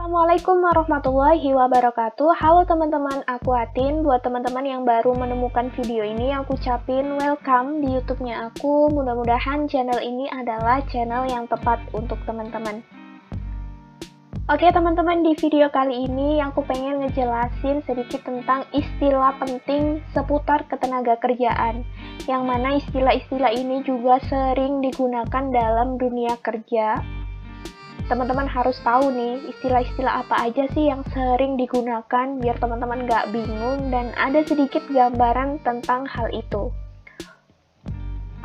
Assalamualaikum warahmatullahi wabarakatuh. Halo teman-teman, aku Atin. Buat teman-teman yang baru menemukan video ini, aku ucapin welcome di YouTube-nya aku. Mudah-mudahan channel ini adalah channel yang tepat untuk teman-teman. Oke teman-teman, di video kali ini aku pengen ngejelasin sedikit tentang istilah penting seputar ketenagakerjaan, yang mana istilah-istilah ini juga sering digunakan dalam dunia kerja. Teman-teman harus tahu nih, istilah-istilah apa aja sih yang sering digunakan biar teman-teman nggak bingung dan ada sedikit gambaran tentang hal itu.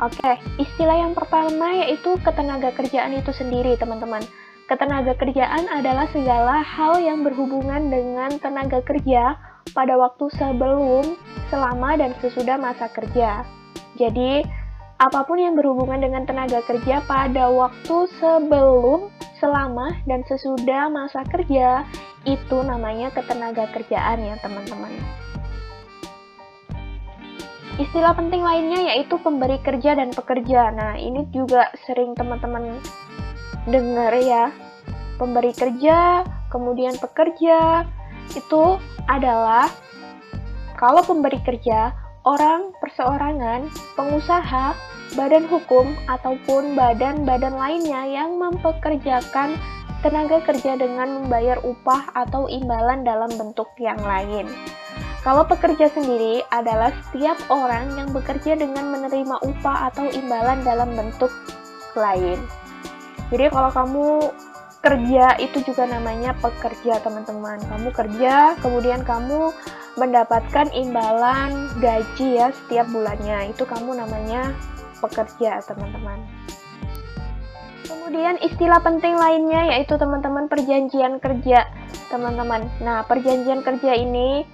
Oke, istilah yang pertama yaitu ketenagakerjaan itu sendiri, teman-teman. Ketenagakerjaan adalah segala hal yang berhubungan dengan tenaga kerja pada waktu sebelum, selama, dan sesudah masa kerja. Jadi, apapun yang berhubungan dengan tenaga kerja pada waktu sebelum, selama, dan sesudah masa kerja, itu namanya ketenagakerjaan ya teman-teman. Istilah penting lainnya yaitu pemberi kerja dan pekerja. Nah, ini juga sering teman-teman dengar ya. Pemberi kerja, kemudian pekerja, itu adalah kalau pemberi kerja, orang perseorangan, pengusaha, badan hukum, ataupun badan-badan lainnya yang mempekerjakan tenaga kerja dengan membayar upah atau imbalan dalam bentuk yang lain. Kalau pekerja sendiri adalah setiap orang yang bekerja dengan menerima upah atau imbalan dalam bentuk lain. Jadi kalau kamu kerja itu juga namanya pekerja teman-teman. Kamu kerja, kemudian kamu mendapatkan imbalan gaji ya setiap bulannya. Itu kamu namanya pekerja teman-teman. Kemudian istilah penting lainnya yaitu teman-teman perjanjian kerja teman-teman. Nah, perjanjian kerja ini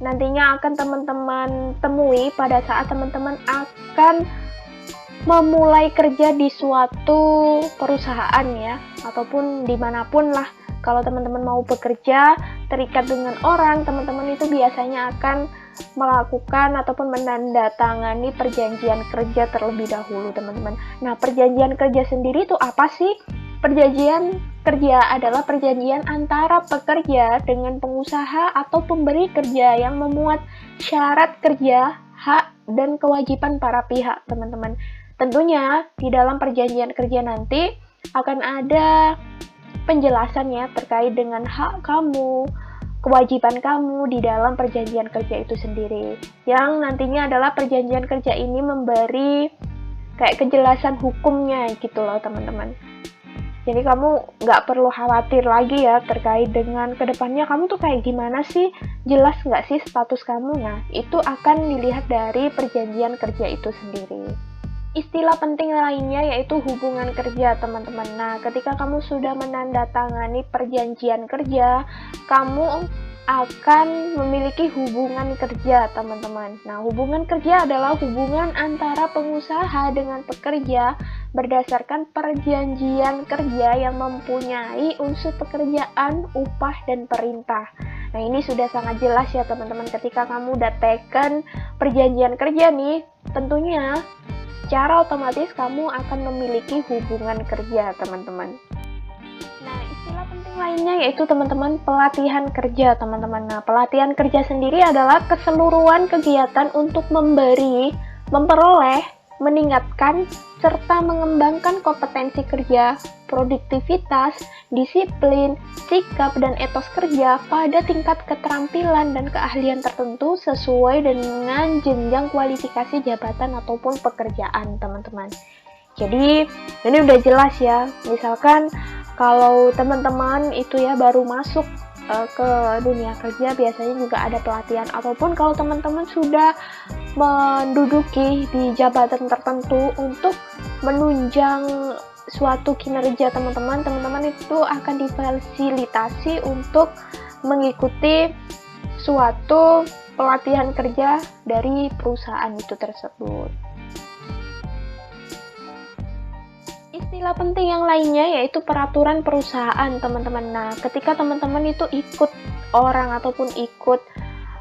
nantinya akan teman-teman temui pada saat teman-teman akan memulai kerja di suatu perusahaan ya, ataupun dimanapun lah. Kalau teman-teman mau bekerja terikat dengan orang, teman-teman itu biasanya akan melakukan ataupun menandatangani perjanjian kerja terlebih dahulu teman-teman. Nah, perjanjian kerja sendiri itu apa sih? Perjanjian kerja adalah perjanjian antara pekerja dengan pengusaha atau pemberi kerja yang memuat syarat kerja, hak, dan kewajiban para pihak teman-teman. Tentunya di dalam perjanjian kerja nanti akan ada penjelasannya terkait dengan hak kamu, kewajiban kamu di dalam perjanjian kerja itu sendiri. Yang nantinya adalah perjanjian kerja ini memberi kayak kejelasan hukumnya gitu loh teman-teman. Jadi kamu nggak perlu khawatir lagi ya terkait dengan kedepannya kamu tuh kayak gimana sih, jelas nggak sih status kamu. Nah, itu akan dilihat dari perjanjian kerja itu sendiri. Istilah penting lainnya yaitu hubungan kerja teman-teman. Nah, ketika kamu sudah menandatangani perjanjian kerja, kamu akan memiliki hubungan kerja teman-teman. Nah, hubungan kerja adalah hubungan antara pengusaha dengan pekerja berdasarkan perjanjian kerja yang mempunyai unsur pekerjaan, upah, dan perintah. Nah, ini sudah sangat jelas ya teman-teman. Ketika kamu udah teken perjanjian kerja nih, tentunya secara otomatis kamu akan memiliki hubungan kerja teman-teman. Nah, istilah penting lainnya yaitu teman-teman pelatihan kerja teman-teman. Nah, pelatihan kerja sendiri adalah keseluruhan kegiatan untuk memberi, memperoleh, meningkatkan, serta mengembangkan kompetensi kerja, produktivitas, disiplin, sikap, dan etos kerja pada tingkat keterampilan dan keahlian tertentu sesuai dengan jenjang kualifikasi jabatan ataupun pekerjaan, teman-teman. Jadi, ini udah jelas ya. Misalkan kalau teman-teman itu ya baru masuk ke dunia kerja, biasanya juga ada pelatihan, ataupun kalau teman-teman sudah menduduki di jabatan tertentu untuk menunjang suatu kinerja teman-teman itu akan difasilitasi untuk mengikuti suatu pelatihan kerja dari perusahaan itu tersebut. Istilah penting yang lainnya yaitu peraturan perusahaan teman-teman. Nah, ketika teman-teman itu ikut orang ataupun ikut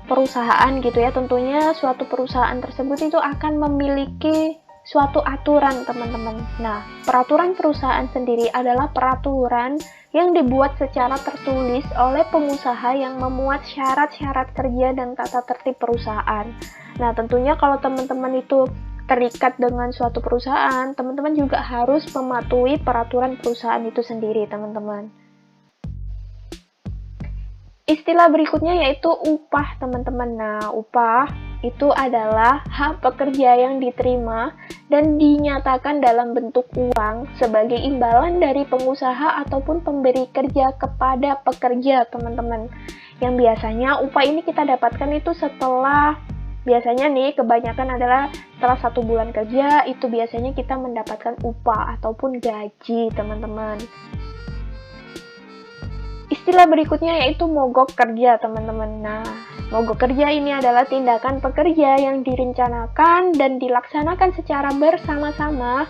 perusahaan gitu ya, tentunya suatu perusahaan tersebut itu akan memiliki suatu aturan teman-teman. Nah, peraturan perusahaan sendiri adalah peraturan yang dibuat secara tertulis oleh pengusaha yang memuat syarat-syarat kerja dan tata tertib perusahaan. Nah, tentunya kalau teman-teman itu terikat dengan suatu perusahaan, teman-teman juga harus mematuhi peraturan perusahaan itu sendiri, teman-teman. Istilah berikutnya yaitu upah, teman-teman. Nah, upah itu adalah hak pekerja yang diterima dan dinyatakan dalam bentuk uang sebagai imbalan dari pengusaha ataupun pemberi kerja kepada pekerja, teman-teman. Yang biasanya upah ini kita dapatkan itu biasanya nih kebanyakan adalah setelah 1 bulan kerja, itu biasanya kita mendapatkan upah ataupun gaji, teman-teman. Istilah berikutnya yaitu mogok kerja, teman-teman. Nah, mogok kerja ini adalah tindakan pekerja yang direncanakan dan dilaksanakan secara bersama-sama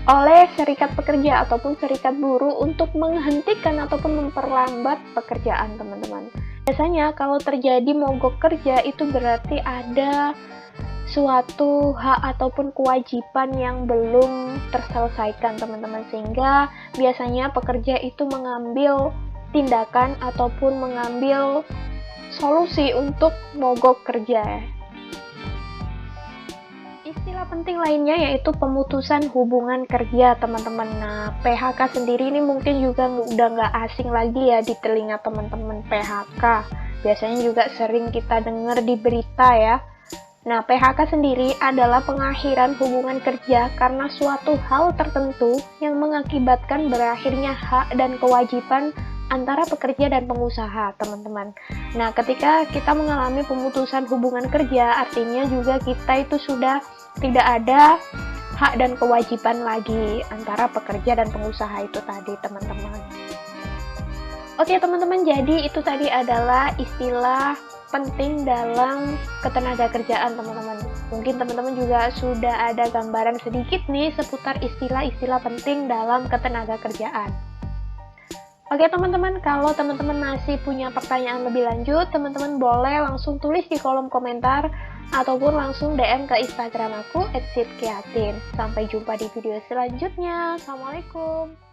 oleh serikat pekerja ataupun serikat buruh untuk menghentikan ataupun memperlambat pekerjaan, teman-teman. Biasanya kalau terjadi mogok kerja itu berarti ada suatu hak ataupun kewajiban yang belum terselesaikan, teman-teman, sehingga biasanya pekerja itu mengambil tindakan ataupun mengambil solusi untuk mogok kerja. Istilah penting lainnya yaitu pemutusan hubungan kerja, teman-teman. Nah, PHK sendiri ini mungkin juga udah nggak asing lagi ya di telinga teman-teman. PHK biasanya juga sering kita dengar di berita ya. Nah, PHK sendiri adalah pengakhiran hubungan kerja karena suatu hal tertentu yang mengakibatkan berakhirnya hak dan kewajiban antara pekerja dan pengusaha, teman-teman. Nah, ketika kita mengalami pemutusan hubungan kerja, artinya juga kita itu sudah tidak ada hak dan kewajiban lagi antara pekerja dan pengusaha itu tadi, teman-teman. Oke, teman-teman, jadi itu tadi adalah istilah penting dalam ketenaga kerjaan, teman-teman. Mungkin teman-teman juga sudah ada gambaran sedikit nih seputar istilah-istilah penting dalam ketenaga kerjaan. Oke, teman-teman, kalau teman-teman masih punya pertanyaan lebih lanjut, teman-teman boleh langsung tulis di kolom komentar ataupun langsung DM ke Instagram aku @sipkeatin. Sampai jumpa di video selanjutnya. Assalamualaikum.